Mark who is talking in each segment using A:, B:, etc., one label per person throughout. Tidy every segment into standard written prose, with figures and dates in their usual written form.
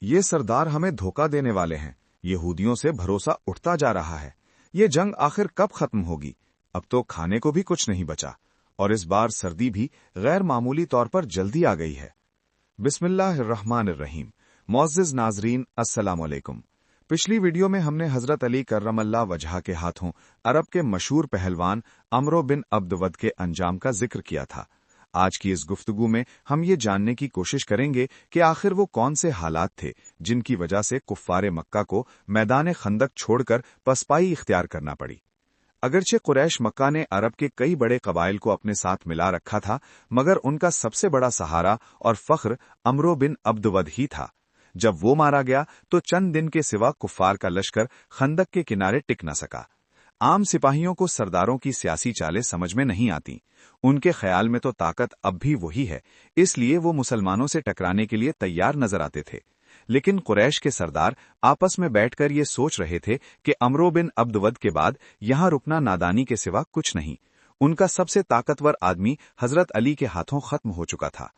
A: ये सरदार हमें धोखा देने वाले हैं। यहूदियों से भरोसा उठता जा रहा है। ये जंग आखिर कब खत्म होगी? अब तो खाने को भी कुछ नहीं बचा, और इस बार सर्दी भी गैर मामूली तौर पर जल्दी आ गई है। बिस्मिल्लाहिर्रहमानिर्रहीम। मुअज़्ज़िज़ नाज़रीन, अस्सलाम वालेकुम। पिछली वीडियो में हमने हजरत अली करमल्लाह वजहा के हाथों अरब के मशहूर पहलवान अमरो बिन अब्दवद के अंजाम का जिक्र किया था। आज की इस गुफ्तगू में हम ये जानने की कोशिश करेंगे कि आखिर वो कौन से हालात थे जिनकी वजह से कुफ्फारे मक्का को मैदान खंदक छोड़कर पसपाई इख्तियार करना पड़ी। अगरचे कुरैश मक्का ने अरब के कई बड़े कबाइल को अपने साथ मिला रखा था, मगर उनका सबसे बड़ा सहारा और फख्र अमरो बिन अब्दवद ही था। जब वो मारा गया तो चंद दिन के सिवा कुफ्फार का लश्कर खंदक के किनारे टिक न सका। आम सिपाहियों को सरदारों की सियासी चालें समझ में नहीं आती। उनके ख्याल में तो ताकत अब भी वही है, इसलिए वो मुसलमानों से टकराने के लिए तैयार नजर आते थे। लेकिन कुरैश के सरदार आपस में बैठकर ये सोच रहे थे कि अमरो बिन अब्दवद के बाद यहां रुकना नादानी के सिवा कुछ नहीं। उनका सबसे ताकतवर आदमी हजरत अली के हाथों खत्म हो चुका था।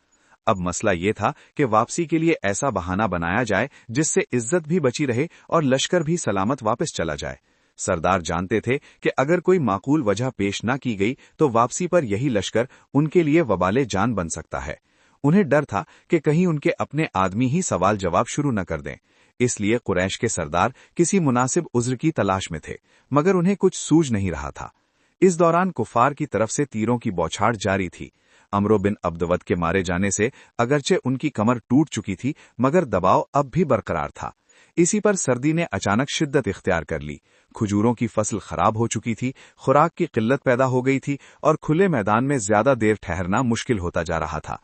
A: अब मसला ये था कि वापसी के लिए ऐसा बहाना बनाया जाए जिससे इज्जत भी बची रहे और लश्कर भी सलामत वापस चला जाए। सरदार जानते थे कि अगर कोई माकूल वजह पेश न की गई तो वापसी पर यही लश्कर उनके लिए वबाले जान बन सकता है। उन्हें डर था कि कहीं उनके अपने आदमी ही सवाल जवाब शुरू न कर दें। इसलिए कुरैश के सरदार किसी मुनासिब उज्र की तलाश में थे, मगर उन्हें कुछ सूझ नहीं रहा था। इस दौरान कुफार की तरफ से तीरों की बौछार जारी थी। अमरो बिन अब्दवद के मारे जाने से अगरचे उनकी कमर टूट चुकी थी, मगर दबाव अब भी बरकरार था। इसी पर सर्दी ने अचानक शिद्दत इख्तियार कर ली। खजूरों की फसल खराब हो चुकी थी, खुराक की किल्लत पैदा हो गई थी और खुले मैदान में ज्यादा देर ठहरना मुश्किल होता जा रहा था।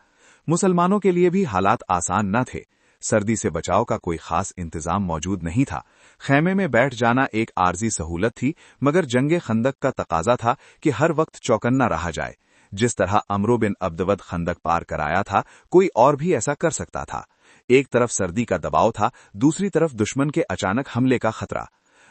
A: मुसलमानों के लिए भी हालात आसान न थे। सर्दी से बचाव का कोई खास इंतजाम मौजूद नहीं था। खैमे में बैठ जाना एक आर्जी सहूलत थी, मगर जंगे खंदक का तकाजा था कि हर वक्त चौकन्ना रहा जाए। जिस तरह अमरो बिन अब्दवद खंदक पार कराया था, कोई और भी ऐसा कर सकता था। एक तरफ सर्दी का दबाव था, दूसरी तरफ दुश्मन के अचानक हमले का खतरा।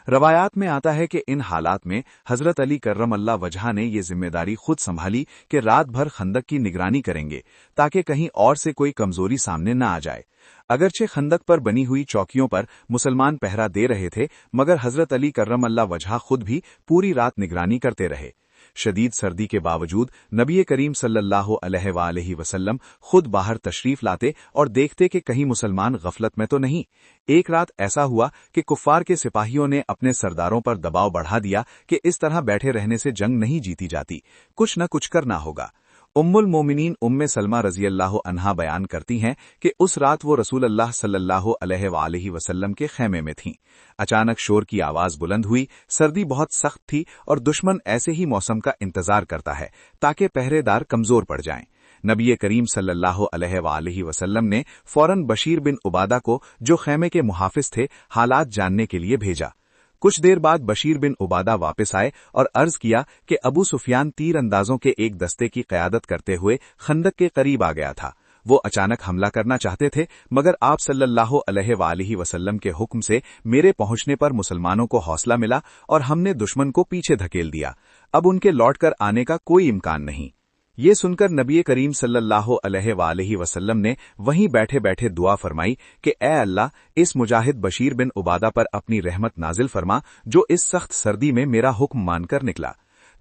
A: रवायात में आता है कि इन हालात में हजरत अली करमल्लाह वजहा ने ये जिम्मेदारी खुद संभाली कि रात भर खंदक की निगरानी करेंगे, ताकि कहीं और से कोई कमजोरी सामने न आ जाए। अगरचे खंदक पर बनी हुई चौकियों पर मुसलमान पहरा दे रहे थे, मगर हजरत अली करमल्लाह वजहा खुद भी पूरी रात निगरानी करते रहे। शदीद सर्दी के बावजूद नबी करीम सल्लल्लाहु अलैहि वसल्लम खुद बाहर तशरीफ लाते और देखते कि कहीं मुसलमान गफलत में तो नहीं। एक रात ऐसा हुआ कि कुफ्फार के सिपाहियों ने अपने सरदारों पर दबाव बढ़ा दिया कि इस तरह बैठे रहने से जंग नहीं जीती जाती, कुछ न कुछ करना होगा। उम्मुल मोमिनीन उम्मे सलमा रज़ियल्लाहु अन्हा बयान करती हैं कि उस रात वो रसूल अल्लाह सल्लल्लाहु अलैहि वसल्लम के खैमे में थीं। अचानक शोर की आवाज बुलंद हुई। सर्दी बहुत सख्त थी और दुश्मन ऐसे ही मौसम का इंतजार करता है ताकि पहरेदार कमजोर पड़ जाएं। नबी करीम सल्लल्लाहु अलैहि वसल्लम ने फौरन बशीर बिन उबादा को, जो खैमे के मुहाफिज थे, हालात जानने के लिए भेजा। कुछ देर बाद बशीर बिन उबादा वापस आए और अर्ज किया कि अबू सुफियान तीर अंदाजों के एक दस्ते की क़यादत करते हुए खंदक के करीब आ गया था। वो अचानक हमला करना चाहते थे, मगर आप सल्लल्लाहु अलैहि वसल्लम के हुक्म से मेरे पहुंचने पर मुसलमानों को हौसला मिला और हमने दुश्मन को पीछे धकेल दिया। अब उनके लौटकर आने का कोई इम्कान नहीं। ये सुनकर नबी करीम सल्लल्लाहु अलैहि वसल्लम ने वहीं बैठे बैठे दुआ फरमाई कि ए अल्लाह, इस मुजाहिद बशीर बिन उबादा पर अपनी रहमत नाजिल फरमा, जो इस सख्त सर्दी में मेरा हुक्म मानकर निकला।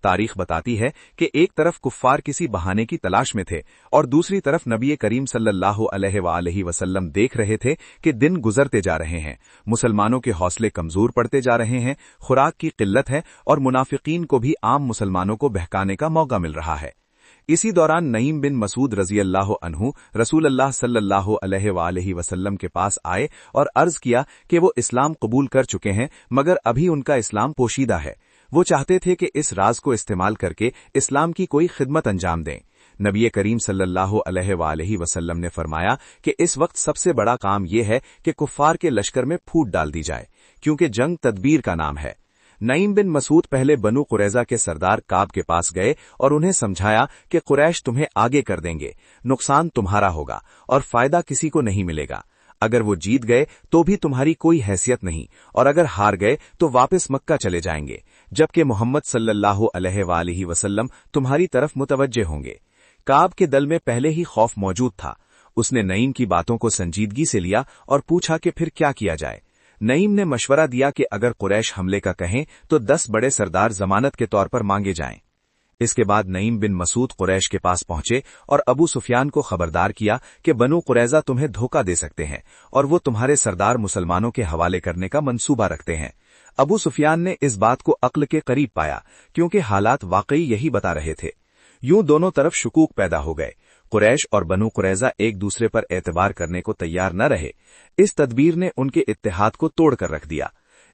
A: तारीख बताती है कि एक तरफ कुफ्फार किसी बहाने की तलाश में थे और दूसरी तरफ नबी करीम सल्लल्लाहु अलैहि वसल्लम देख रहे थे कि दिन गुजरते जा रहे हैं, मुसलमानों के हौसले कमजोर पड़ते जा रहे हैं, खुराक की किल्लत है और मुनाफिकीन को भी आम मुसलमानों को बहकाने का मौका मिल रहा है। इसी दौरान नईम बिन मसूद रज़ियल्लाहु अन्हु रसूल अल्लाह सल्लल्लाहु अलैहि वसल्लम के पास आए और अर्ज किया कि वो इस्लाम कबूल कर चुके हैं, मगर अभी उनका इस्लाम पोशीदा है। वो चाहते थे कि इस राज को इस्तेमाल करके इस्लाम की कोई खिदमत अंजाम दें। नबी करीम सल्लल्लाहु अलैहि वसल्लम ने फरमाया कि इस वक्त सबसे बड़ा काम यह है कि कुफ्फार के लश्कर में फूट डाल दी जाए, क्योंकि जंग तदबीर का नाम है। नईम बिन मसूद पहले बनु कुरैजा के सरदार काब के पास गए और उन्हें समझाया कि कुरैश तुम्हें आगे कर देंगे, नुकसान तुम्हारा होगा और फायदा किसी को नहीं मिलेगा। अगर वो जीत गए तो भी तुम्हारी कोई हैसियत नहीं, और अगर हार गए तो वापस मक्का चले जाएंगे, जबकि मोहम्मद सल्लल्लाहु अलैहि वसल्लम तुम्हारी तरफ मुतवज्जे होंगे। काब के दल में पहले ही खौफ मौजूद था।
B: उसने नईम की बातों को संजीदगी से लिया और पूछा कि फिर क्या किया जाए। नईम ने मशवरा दिया कि अगर कुरैश हमले का कहें तो 10 बड़े सरदार जमानत के तौर पर मांगे जाएं। इसके बाद नईम बिन मसूद कुरैश के पास पहुंचे और अबू सुफियान को खबरदार किया कि बनु कुरैजा तुम्हें धोखा दे सकते हैं और वो तुम्हारे सरदार मुसलमानों के हवाले करने का मंसूबा रखते हैं। अबू सुफियान ने इस बात को अक्ल के करीब पाया, क्योंकि हालात वाकई यही बता रहे थे। यूं दोनों तरफ शुकूक पैदा हो गए। कुरैश और बनु कुरैजा एक दूसरे पर एतबार करने को तैयार न रहे। इस तदबीर ने उनके इत्तेहाद को तोड़कर रख दिया।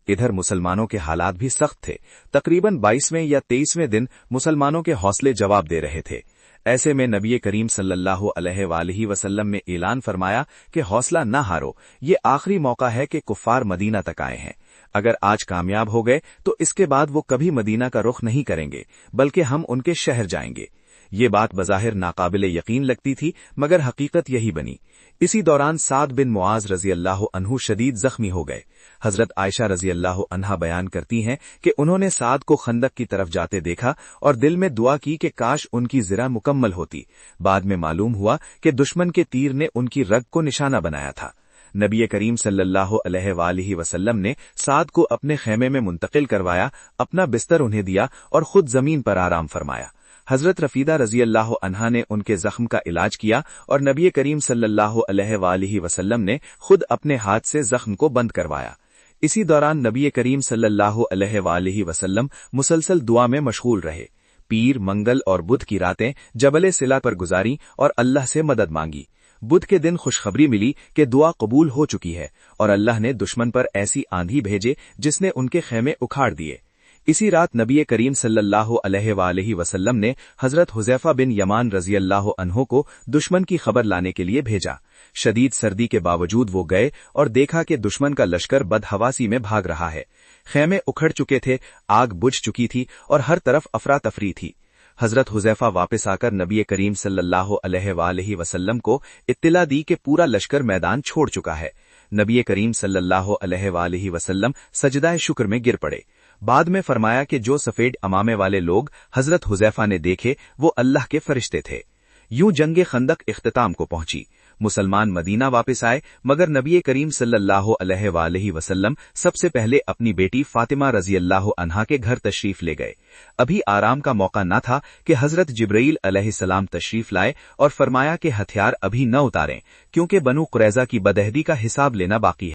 B: इधर मुसलमानों के हालात भी सख्त थे। तकरीबन 22वें या 23वें दिन मुसलमानों के हौसले जवाब दे रहे थे। ऐसे में नबी करीम सल्लल्लाहु अलैहि वसल्लम ने ऐलान फरमाया कि हौसला न हारो, ये आखिरी मौका है कि कुफ्फार मदीना तक आए हैं। अगर आज कामयाब हो गए तो इसके बाद वो कभी मदीना का रुख नहीं करेंगे, बल्कि हम उनके शहर जाएंगे। ये बात बज़ाहिर नाकाबिले यकीन लगती थी, मगर हकीकत यही बनी। इसी दौरान साद बिन मुआज रजी अल्लाह अन्हु शदीद जख्मी हो गए। हजरत आयशा रजी अल्लाह अन्हा बयान करती हैं कि उन्होंने साद को खंदक की तरफ जाते देखा और दिल में दुआ की कि काश उनकी ज़िरा मुकम्मल होती। बाद में मालूम हुआ कि दुश्मन के तीर ने उनकी रग को निशाना बनाया था। नबी करीम सल्लल्लाहु अलैहि वसल्लम ने साद को अपने खेमे में मुंतकिल करवाया, अपना बिस्तर उन्हें दिया और खुद जमीन पर आराम फरमाया। हजरत रफीदा रजी अल्लाह अन्हा ने उनके जख्म का इलाज किया और नबी करीम सल्लल्लाहु अलैहि वसल्लम ने खुद अपने हाथ से जख्म को बंद करवाया। इसी दौरान नबी करीम सल्लल्लाहु अलैहि वसल्लम मुसलसल दुआ में मशगूल रहे। पीर, मंगल और बुध की रातें जबल सिला पर गुजारी और अल्लाह से मदद मांगी। बुध के दिन खुशखबरी मिली कि दुआ कबूल हो चुकी है और अल्लाह ने दुश्मन पर ऐसी आंधी भेजे जिसने उनके खेमे उखाड़ दिए। इसी रात नबी करीम सल्लल्लाहु अलैहि वसल्लम ने हजरत हुज़ैफा बिन यमान रजी अल्लाह अन्हो को दुश्मन की खबर लाने के लिए भेजा। शदीद सर्दी के बावजूद वो गए और देखा कि दुश्मन का लश्कर बदहवासी में भाग रहा है। खेमे उखड़ चुके थे, आग बुझ चुकी थी और हर तरफ अफरा तफरी थी। हजरत हुज़ैफा वापस आकर नबी करीम सल्लल्लाहु अलैहि वसल्लम को इत्तिला दी कि पूरा लश्कर मैदान छोड़ चुका है। नबी करीम सल्लल्लाहु अलैहि वसल्लम सजदाए शुक्र में गिर पड़े। बाद में फरमाया कि जो सफेद अमामे वाले लोग हजरत हुज़ैफा ने देखे वो अल्लाह के फरिश्ते थे। यूं जंगे खंदक इख्तिताम को पहुंची। मुसलमान मदीना वापस आए, मगर नबी करीम सल्लल्लाहु अलैहि वसल्लम सबसे पहले अपनी बेटी फातिमा रजी अल्लाह अन्हा के घर तशरीफ ले गए। अभी आराम का मौका न था कि हजरत जिब्राईल अलैहिस्सलाम तशरीफ लाए और फरमाया कि हथियार अभी न उतारें, क्योंकि बनु कुरैजा की बदअहदी का हिसाब लेना बाकी है।